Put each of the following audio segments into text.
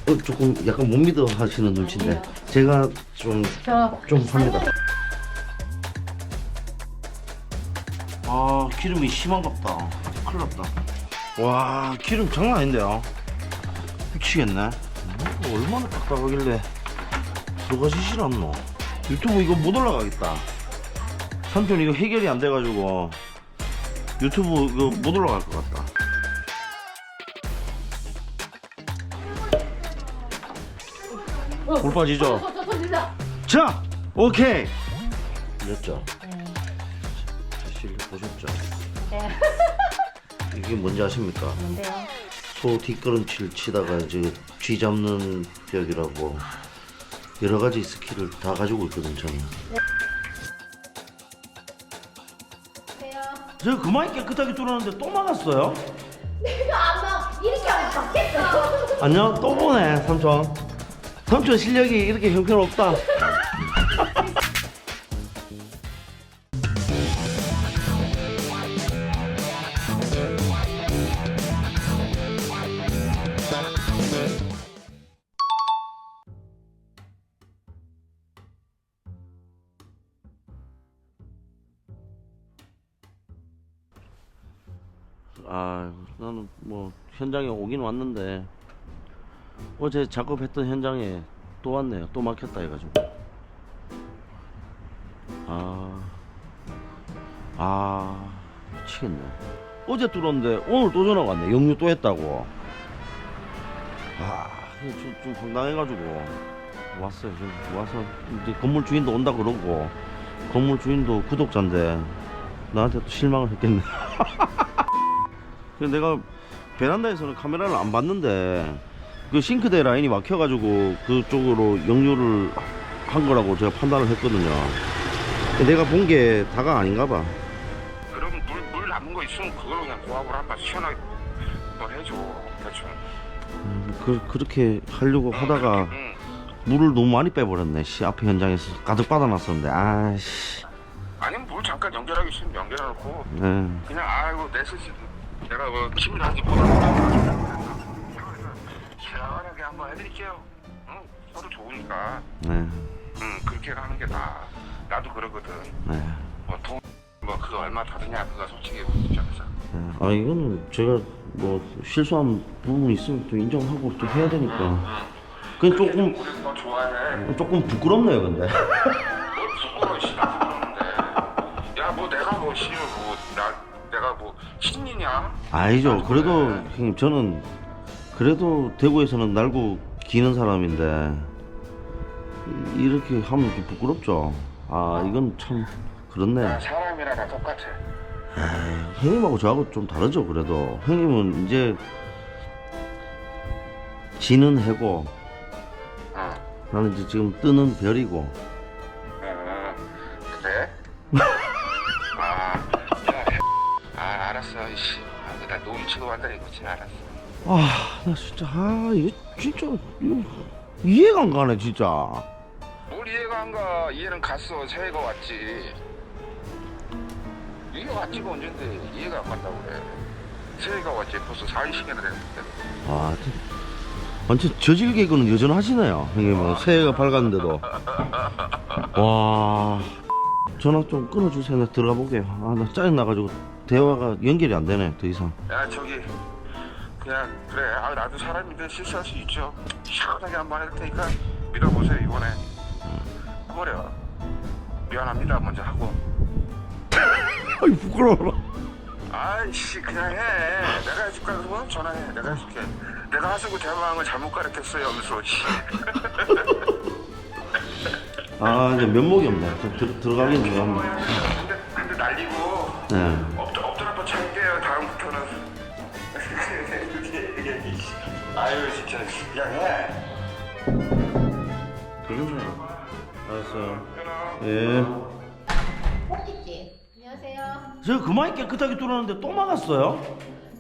조금 약간 못 믿어 하시는 눈치인데 제가 좀 합니다. 아, 기름이 심한갑다. 큰일 났다. 와, 기름 장난 아닌데요. 미치겠네. 얼마나 딱딱하길래 들어가시질 않노. 유튜브 이거 못 올라가겠다. 삼촌 이거 해결이 안 돼가지고 유튜브 이거 못 올라갈 것 같다. 물 빠지죠? 자, 오케이. 됐죠? 사실 보셨죠? 네. 이게 뭔지 아십니까? 뭔데요? 소 뒷걸음질 치다가 이제 쥐 잡는 벽이라고 여러 가지 스킬을 다 가지고 있거든 저는. 저 그만 깨끗하게 뚫었는데 또 막았어요? 내가 아마 이렇게 하면 받겠어. 안녕, 또 보네 삼촌. 삼촌 실력이 이렇게 형편없다. 아, 나는 뭐 현장에 오긴 왔는데 어제 작업했던 현장에 또 왔네요. 또 막혔다 해가지고. 미치겠네. 어제 뚫었는데 오늘 또 전화가 왔네. 역류 또 했다고. 좀 황당해가지고 왔어요. 지금 와서 이제 건물 주인도 온다 그러고, 건물 주인도 구독자인데 나한테 또 실망을 했겠네. 그래서 내가 베란다에서는 카메라를 안 봤는데 그 싱크대 라인이 막혀가지고 그쪽으로 역류를 한 거라고 제가 판단을 했거든요. 내가 본 게 다가 아닌가 봐. 그럼 물 남은 거 있으면 그걸로 그냥 고압을 한번 시원하게 뭐 해줘. 대충. 그렇게 하려고 하다가 응. 물을 너무 많이 빼버렸네. 씨, 앞에 현장에서 가득 받아놨었는데. 아씨. 아니면 물 잠깐 연결하기 싫으면 연결해놓고 네. 그냥 아이고 내 스스 내가 뭐 치밀한지 몰라. 시원하게 한번 해드릴게요. 응, 서로 좋으니까. 네. 응, 그렇게 하는 게 나아. 나도 그러거든. 네. 뭐 그거 얼마 다르냐 그거 솔직히 입장에서. 네. 이거는 제가 뭐 실수한 부분이 있으면 또 인정하고 또 해야 되니까. 그냥 조금 우리 너 좋아해. 조금 부끄럽네요, 근데. 뭘 부끄러워 씨. 나 부끄러운데. 야 뭐 내가 뭐 씨는 내가 뭐 신이냐? 아니죠. 그래도 형님 저는 그래도 대구에서는 날고 기는 사람인데 이렇게 하면 좀 부끄럽죠. 이건 참 그렇네. 사람이랑 다 똑같아. 형님하고 저하고 좀 다르죠. 그래도 형님은 이제 지는 해고, 나는 이제 지금 뜨는 별이고. 그래? 알았어. 이씨. 나 노인 취급한다 이거지. 알았어. 나 진짜 이거 진짜 이거 이해가 안 가네 진짜. 뭘 이해가 안 가? 이해는 갔어. 새해가 왔지. 이해가 왔지가 언젠데 이해가 안 간다고 그래. 새해가 왔지. 벌써 4일씩이나 됐는데. 완전 저질 개그는 여전하시네요 형님은. 새해가 밝았는데도. 와, 전화 좀 끊어주세요. 나 들어가 볼게요. 나 짜증나가지고 대화가 연결이 안 되네 더 이상. 야 저기 그냥 그래. 나도 사람인데 실수할 수 있죠. 시원하게 한번 할 테니까 믿어보세요. 이번에 해버려. 미안합니다 먼저 하고. 아이 부끄러워라. 아이씨 그냥 해. 내가 해줄까 그러면 전화해. 내가 해줄게. 내가 하수구 대망을 잘못 가르쳤어요 염소. 이제 면목이 없네. 좀 들어가긴 들어가면. 근데 날리고 네. 엎드려 한번 찰게요 다음부터는. 아유 진짜 그냥 해. 그러네요. 알았어요. 예. 꼭있지. 안녕하세요. 제가 그만 깨끗하게 뚫었는데 또 막았어요?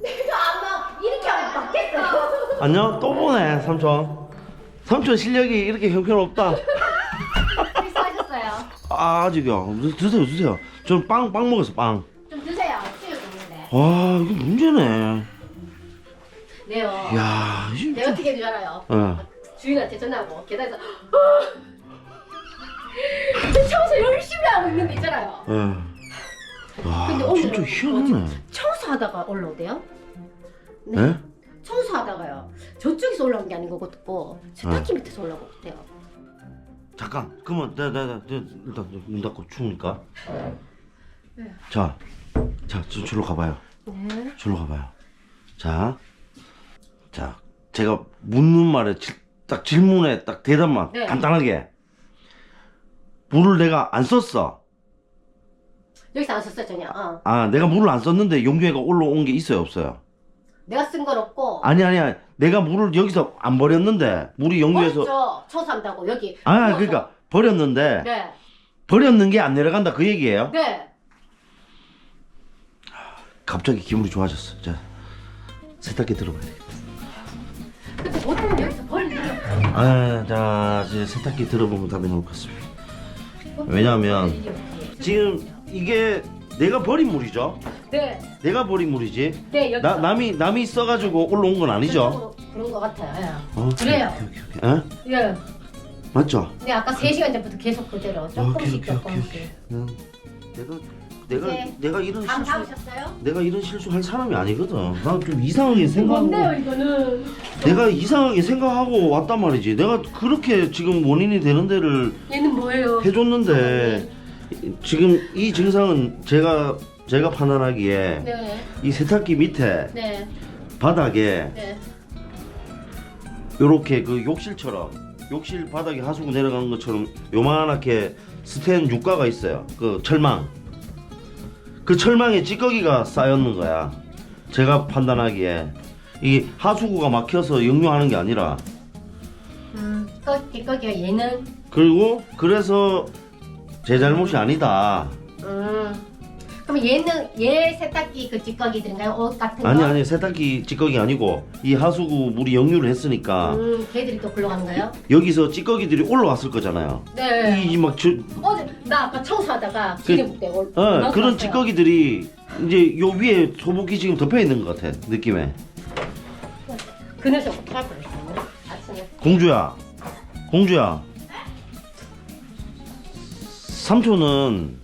내가 아마 이렇게 하면 받겠어. 안녕, 또 보네 삼촌. 삼촌 실력이 이렇게 형편없다. 실수하셨어요. 아직요. 드세요. 저는 빵 먹었어, 빵. 좀 드세요. 수육 먹는데. 이거 문제네. 네요. 야, 내가 어떻게 줄 알아요? 예. 주인한테 전화하고 계단에서 청소 열심히 하고 있는 데 있잖아요. 예. 와, 근데 오늘은 진짜 희한하네. 청소하다가 올라오대요. 네? 청소하다가요. 저쪽에서 올라온 게 아닌 것 같고 세탁기 밑에서 올라온 것 같아요. 잠깐, 그러면 내가 일단 문 닫고 추우니까. 네. 자, 저로 가봐요. 네. 저로 가봐요. 자, 제가 묻는 말에 딱 질문에 딱 대답만 네. 간단하게. 물을 내가 안 썼어. 여기서 안 썼어 전혀. 아, 내가 물을 안 썼는데 용규애가 올라온 게 있어요, 없어요? 내가 쓴 건 없고. 아니야. 내가 물을 여기서 안 버렸는데 물이 용규에서. 버렸죠. 청소한다고 여기. 아, 그러니까 버렸는데 네. 버렸는 게 안 내려간다 그 얘기예요? 네. 갑자기 기분이 좋아졌어. 자, 세탁기 들어봐야 되겠다. 근데 보통 여기서 버리는 게 없어요. 자, 이제 세탁기 들어보면 답이 나올 것 같습니다. 왜냐하면 지금 이게 내가 버린 물이죠? 네. 내가 버린 물이지? 네, 여기서. 남이 써가지고 올라온 건 아니죠? 그런 것 같아요. 예. 어, 그래요. 오케이. 예. 맞죠? 네, 아까 3시간 전부터 계속 그대로 조금씩 오케이. 조금씩. 내가 이런 감 실수 잡으셨어요? 내가 이런 실수할 사람이 아니거든. 나 좀 이상하게 생각하고 뭔데요 이거는? 내가 이상하게 생각하고 왔단 말이지. 내가 그렇게 지금 원인이 되는 데를 얘는 뭐예요? 해줬는데 지금 이 증상은 제가 판단하기에 네. 이 세탁기 밑에 네. 바닥에 네. 요렇게 그 욕실 바닥에 하수구 내려가는 것처럼 요만하게 스텐 육과가 있어요. 그 철망. 그 철망에 찌꺼기가 쌓였는 거야. 제가 판단하기에 이 하수구가 막혀서 역류하는 게 아니라. 찌꺼기가 얘는. 그리고 그래서 제 잘못이 아니다. 그럼 얘 세탁기 그 찌꺼기들인가요? 옷 같은 거? 아니 세탁기 찌꺼기 아니고 이 하수구 물이 역류를 했으니까 걔들이 또 굴러간가요? 여기서 찌꺼기들이 올라왔을 거잖아요. 네. 어제 나 아까 청소하다가 기름 떼고 그런 찌꺼기들이 이제 요 위에 소복이 지금 덮여 있는 것 같아 느낌에. 그 녀석 어떡할 뻔했어요? 아침에. 공주야. 삼촌은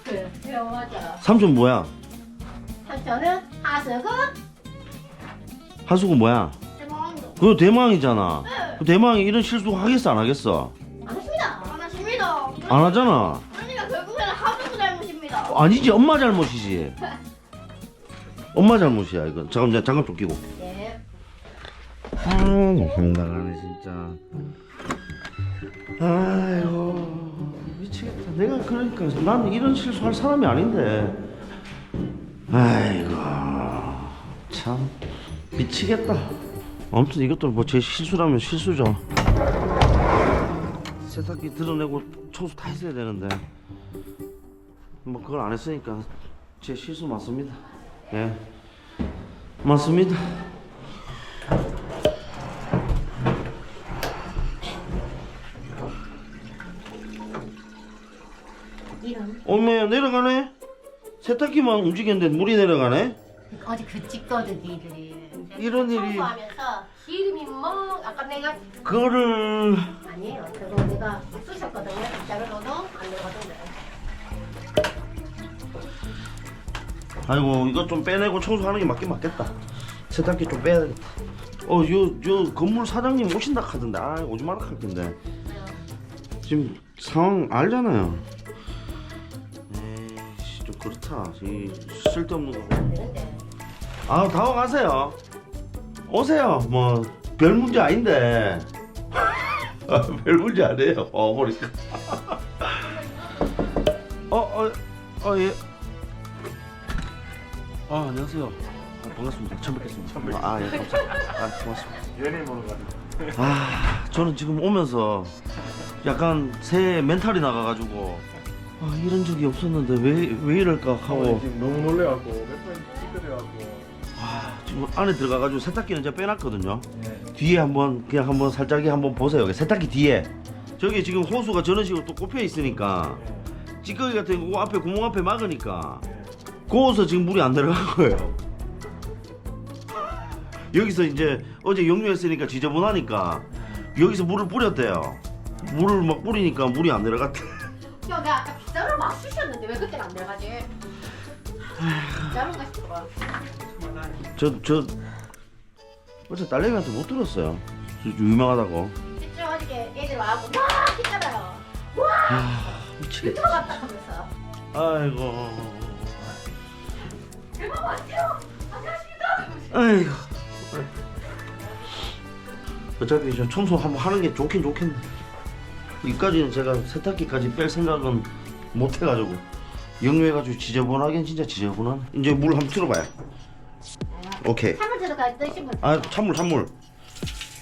그래요, 맞아. 삼촌 뭐야? 삼촌은 하수구 하수구 뭐야? 대망이요. 그거 대망이잖아. 그 대망이 이런 실수 하겠어 안 하겠어? 안 했습니다. 안 하십니다. 안 하잖아. 그러니까 결국에는 하수구 잘못입니다. 아니지, 엄마 잘못이지. 엄마 잘못이야 이건. 잠깐 장갑 좀 끼고. 네. 황당하네 진짜. 아이고 미치겠다. 내가 그러니까 난 이런 실수할 사람이 아닌데. 아이고 참 미치겠다. 아무튼 이것도 뭐 제 실수라면 실수죠. 세탁기 드러내고 청소 다 했어야 되는데 뭐 그걸 안 했으니까 제 실수 맞습니다. 예, 맞습니다. 이런. 어메 내려가네. 세탁기만 움직였는데 물이 내려가네. 어제 그 찌꺼기들이 이런 일이. 청소하면서 기름이 뭐 아까 내가 그거를 아니에요. 그거 내가 쑤셨거든요. 자르러도 안 되거든요. 아이고 이거 좀 빼내고 청소하는 게 맞긴 맞겠다. 세탁기 좀 빼야겠다. 요 건물 사장님 오신다 하던데 오지 마라 할 텐데 지금 상황 알잖아요. 에이씨 좀 그렇다. 이 쓸데없는 거. 안 되는데. 다가가세요. 오세요. 뭐 별 문제 아닌데. 별 문제 아니에요. 보니까. 예. 안녕하세요. 반갑습니다. 처음 뵙겠습니다. 예, 감사합니다. 고맙습니다. 연예인 보는 거 같은데. 저는 지금 오면서 약간 새 멘탈이 나가가지고 이런 적이 없었는데 왜 이럴까 하고 지금 너무 놀래갖고 몇 번 찌끄려갖고. 지금 안에 들어가가지고 세탁기는 제가 빼놨거든요. 뒤에 그냥 한번 살짝이 한번 보세요. 세탁기 뒤에 저기 지금 호수가 저런 식으로 또 꼽혀 있으니까 찌꺼기 같은 거 앞에 구멍 앞에 막으니까 거기서 지금 물이 안 들어간 거예요. 여기서 이제 어제 역류했으니까 지저분하니까 여기서 물을 뿌렸대요. 물을 막 뿌리니까 물이 안 내려갔대. 야, 내가 아까 빗자루 막 쑤셨는데 왜 그때는 안 내려가지? 빗자루가 싶어. 저 어제 딸내미한테 못 들었어요. 저 유명하다고. 진짜 어저께 애들 와갖고 와 했잖아요. 와 미치겠다. 유튜브 왔다 하면서. 아이고. 대박 왔어요. 안녕하십니까. 아이고. 어차피 저 청소 한번 하는 게 좋긴 좋겠네. 이까지는 제가 세탁기까지 뺄 생각은 못 해가지고 역류해가지고 지저분하긴 진짜 지저분하네. 이제 물 한번 틀어봐요. 오케이. 참을 들어가 드시면 아 찬물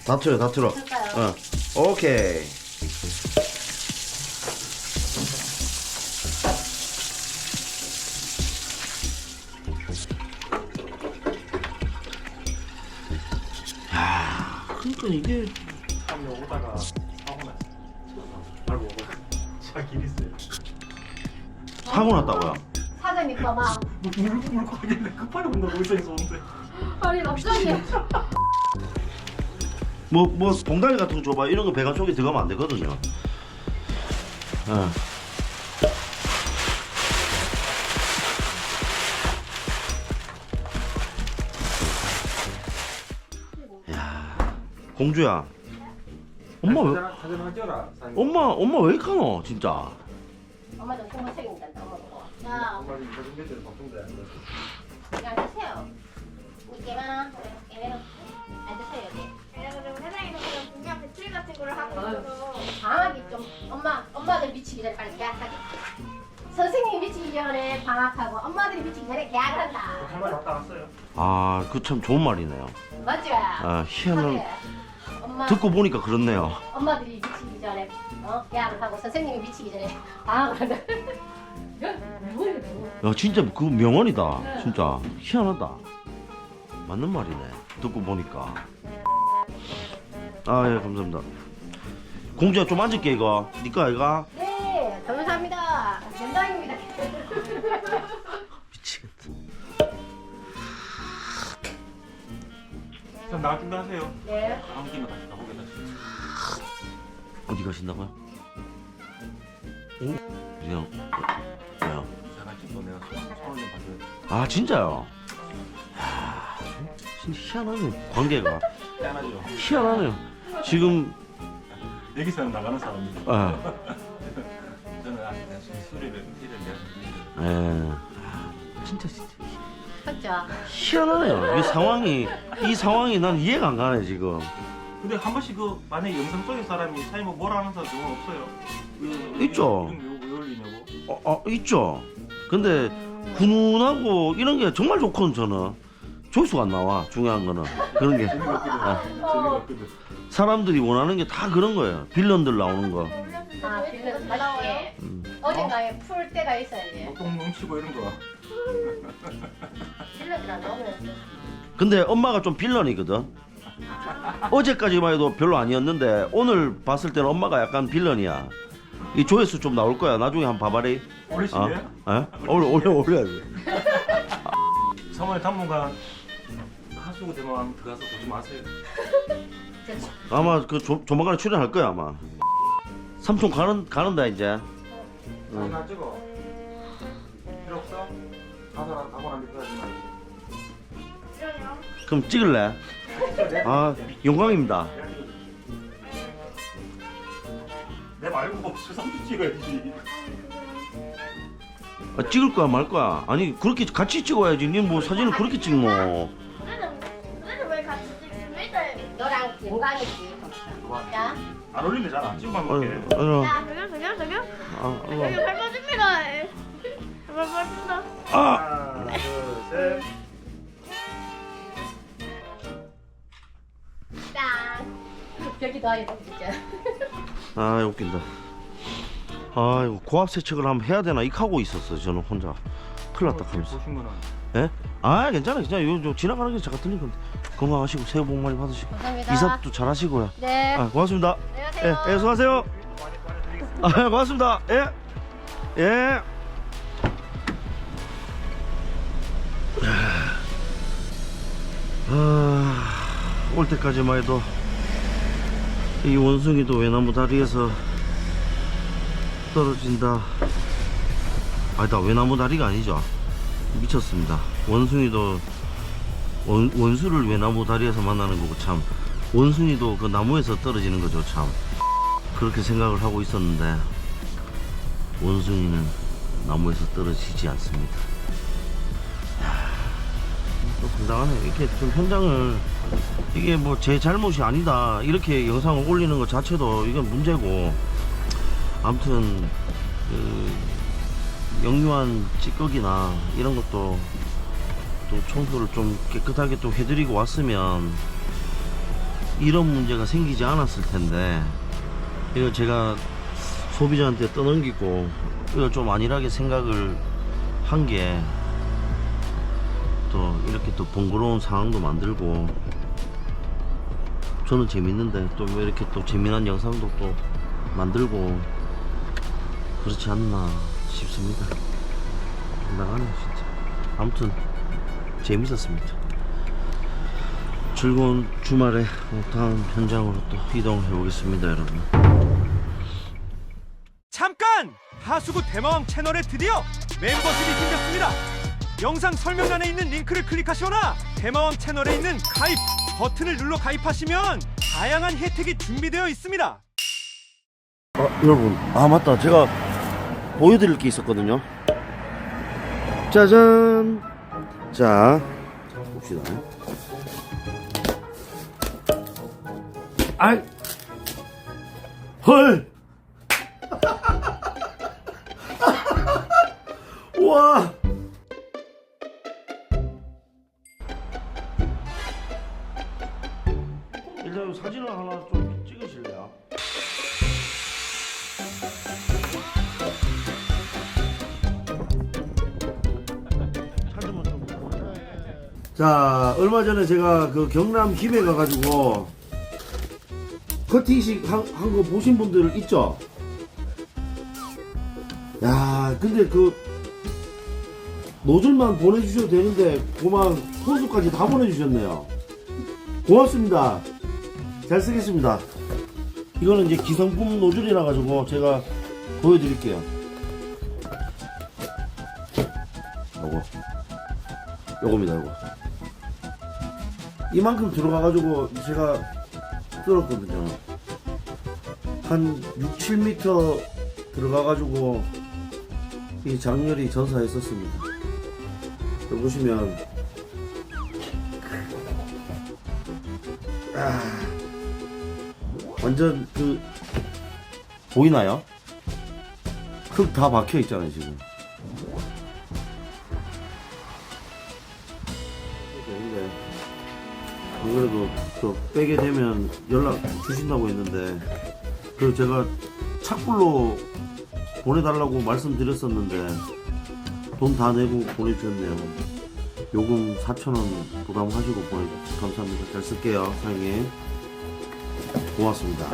다 틀어 다 틀어. 될까요? 오케이. 야 그러니까 이게 한명 오다가 사고 났어. 알고 오고 차 길 있어요. 사고 났다고요? 사장님 봐봐. 물 가길래 급하게 온다고 의사에서 오는데. 아니 갑자기. 뭐 봉다리 같은 거 줘봐. 이런 거 배관 속에 들어가면 안 되거든요. 야 공주야. 엄마 왜? 자전하죠라. 엄마 왜 이렇게 하노 진짜? 엄마 좀 정말 책임진다. 엄마 보고. 야, 엄마 지금 자전 배터리 방송돼 안 돼. 그냥 드세요. 깨만아. 깨매로. 앉으세요 여기. 그럼 회사에서 그런 분명 배틀 같은 거를 하고 있어서 방학이 좀 엄마들 미치기 전에 빨리 계약하기. 선생님이 미치기 전에 방학하고 엄마들이 미치기 전에 계약을 한다. 한 마리 왔다 갔어요. 아 그 참 좋은 말이네요. 맞죠? 아 희한한. 그래. 엄마 듣고 보니까 그렇네요. 엄마들이 미치기 전에 계약을 하고 선생님이 미치기 전에 방학을 한다. 야 진짜 그 명언이다. 진짜 희한하다. 맞는 말이네. 듣고 보니까. 아 예 감사합니다. 공주야 좀 앉을게 이거. 니꺼 아이가? 네, 감사합니다. 영광입니다. 미치겠다. 전 나갈 준비 하세요. 네. 다음 기면 다시 가보겠다. 어디 가신다고요? 오? 그냥 왜요? 이상한 집도 내가 손을 좀 봐줘야 돼. 아 진짜요? 야, 진짜 희한하네 관계가. 짠하죠. 희한하네요. 지금 여기서는 나가는 사람이죠. 아, 저는 아직 수리를 일을 내가 진짜 맞죠? 희한하네요. 이 상황이 난 이해가 안 가네 지금. 근데 한 번씩 그 만약에 영상 속의 사람이 사장님 뭐 뭐라 하는 사람 없어요? 있죠. 왜 올리냐고? 있죠. 근데 훈훈하고 이런 게 정말 좋거든 저는. 조회수가 안 나와. 중요한 거는 그런 게 재미가 없거든. 재미가 없거든. 사람들이 원하는 게 다 그런 거예요. 빌런들 나오는 거. 아, 빌런 맞지? 어딘가에 풀 때가 있어야지. 보통 뭉치고 이런 거. 빌런들 안 나오면 근데 엄마가 좀 빌런이거든. 어제까지만 해도 별로 아니었는데 오늘 봤을 때는 엄마가 약간 빌런이야. 이 조회수 좀 나올 거야. 나중에 한번 봐봐리. 올리시게? 올려야지. 서머에 당분간 하수구 대만 들어가서 보지 마세요. 아마 그 조만간에 출연할 거야 아마. 삼촌 가는다 이제. 나 찍어. 필요 없어? 가서 가거나 밑에 하지 말고. 이러냐? 그럼 찍을래? 아 영광입니다. 내 말고 수상도 찍어야지. 찍을 거야 말 거야? 아니 그렇게 같이 찍어야지. 니 뭐 사진을 그렇게 찍노? 너는 왜 같이 찍습니까? 너랑 영광이지. 야, 안 올리면 잘 안 찍으면 아니, 어떡해. 아니, 자, 저기요. 여기 아, 밟아줍니다. 밟아줍니다. 아, 하나, 둘, 셋. 짠. 여기도 아예 진짜. 아 웃긴다. 아 이거 고압 세척을 한번 해야 되나 이하고 있었어 저는 혼자. 큰일 났다 하면서. 보신 거는 예? 아 괜찮아 이거 지나가는 게 잠깐 틀린 건데. 건강하시고 새해 복 많이 받으시고 감사합니다. 이사도 잘 하시고요. 네. 아 고맙습니다. 안녕하세요. 예, 수고하세요. 아 고맙습니다. 예. 예. 아. 올 때까지만 해도 이 원숭이도 외나무 다리에서 떨어진다. 아니다, 외나무 다리가 아니죠. 미쳤습니다. 원숭이도 원수를 외나무 다리에서 만나는 거고, 참 원숭이도 그 나무에서 떨어지는 거죠. 참 그렇게 생각을 하고 있었는데 원숭이는 나무에서 떨어지지 않습니다. 또 황당하네. 이렇게 좀 현장을, 이게 뭐 제 잘못이 아니다 이렇게 영상을 올리는 것 자체도 이건 문제고, 아무튼 영유한 찌꺼기나 이런 것도 또 청소를 좀 깨끗하게 또 해드리고 왔으면 이런 문제가 생기지 않았을 텐데, 이거 제가 소비자한테 떠넘기고 이걸 좀 안일하게 생각을 한 게 또 이렇게 또 번거로운 상황도 만들고, 저는 재밌는데 또 왜 이렇게 또 재미난 영상도 또 만들고 그렇지 않나 싶습니다. 나가네 진짜. 아무튼 재밌었습니다. 즐거운 주말에 다음 현장으로 또 이동해 보겠습니다, 여러분. 잠깐! 하수구 대마왕 채널에 드디어 멤버십이 생겼습니다. 영상 설명란에 있는 링크를 클릭하시거나 대마왕 채널에 있는 가입 버튼을 눌러 가입하시면 다양한 혜택이 준비되어 있습니다. 여러분, 맞다, 제가 보여드릴 게 있었거든요. 짜잔. 자, 봅시다. 아이, 헐. 우와. 일단 사진을 하나 좀 찍으실래요? 자, 얼마 전에 제가 그 경남 김해 가가지고 커팅식 한 거 보신 분들 있죠? 야, 근데 그 노즐만 보내주셔도 되는데 그만 호수까지 다 보내주셨네요. 고맙습니다. 잘 쓰겠습니다. 이거는 이제 기성품 노즐이라 가지고 제가 보여드릴게요. 요겁니다. 요거 이만큼 들어가가지고 제가 뚫었거든요. 한 6, 7m 들어가가지고 이 장렬히 전사했었습니다. 여기 보시면 완전 그 보이나요? 흙 다 박혀 있잖아요 지금. 안 그래도 또 빼게 되면 연락 주신다고 했는데, 그 제가 착불로 보내달라고 말씀드렸었는데 돈 다 내고 보내주셨네요. 요금 4,000원 부담하시고 보내주셔서 감사합니다. 잘 쓸게요 사장님. 고맙습니다.